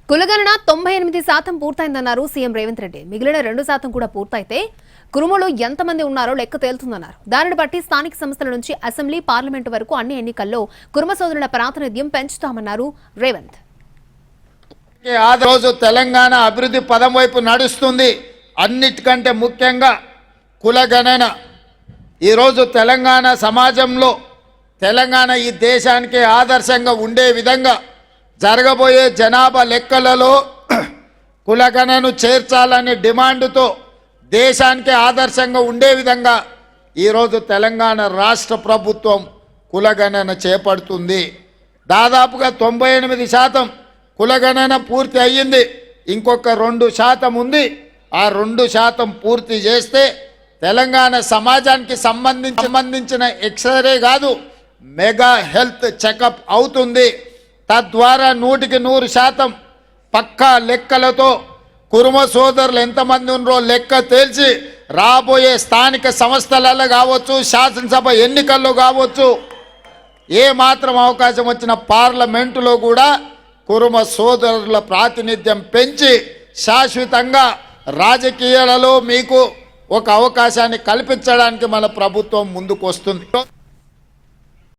కులగణన 98% పూర్తయిందన్నారు సీఎం రేవంత్ రెడ్డి. మిగిలిన 2% కూడా పూర్తయితే కురుమలో ఎంతమంది ఉన్నారో లెక్క తేలుతుందన్నారు. దానిని బట్టి స్థానిక సంస్థల నుంచి అసెంబ్లీ, పార్లమెంటు వరకు అన్ని ఎన్నికల్లో కురుమ సోదరుల ప్రాతినిధ్యం పెంచుతామన్నారు రేవంత్. ఆ రోజు తెలంగాణ అభివృద్ధి పదం వైపు నడుస్తుంది. అన్నిటికంటే ముఖ్యంగా కులగణన ఈరోజు తెలంగాణ సమాజంలో తెలంగాణ ఈ దేశానికి ఆదర్శంగా ఉండే విధంగా జరగబోయే జనాభా లెక్కలలో కులగణను చేర్చాలనే డిమాండ్తో దేశానికి ఆదర్శంగా ఉండే విధంగా ఈరోజు తెలంగాణ రాష్ట్ర ప్రభుత్వం కులగణన చేపడుతుంది. దాదాపుగా 98% కులగణన పూర్తి అయ్యింది. ఇంకొక 2% ఉంది. ఆ 2% పూర్తి చేస్తే తెలంగాణ సమాజానికి సంబంధించిన ఎక్స్రే కాదు, మెగా హెల్త్ చెకప్ అవుతుంది. తద్వారా 100% పక్కా లెక్కలతో కురుమ సోదరులు ఎంతమంది ఉన్నారో లెక్క తేల్చి రాబోయే స్థానిక సంస్థలలో కావచ్చు, శాసనసభ ఎన్నికల్లో కావచ్చు, ఏ మాత్రం అవకాశం వచ్చిన పార్లమెంటులో కూడా కురుమ సోదరుల ప్రాతినిధ్యం పెంచి శాశ్వతంగా రాజకీయాలలో మీకు ఒక అవకాశాన్ని కల్పించడానికి మన ప్రభుత్వం ముందుకు వస్తుంది.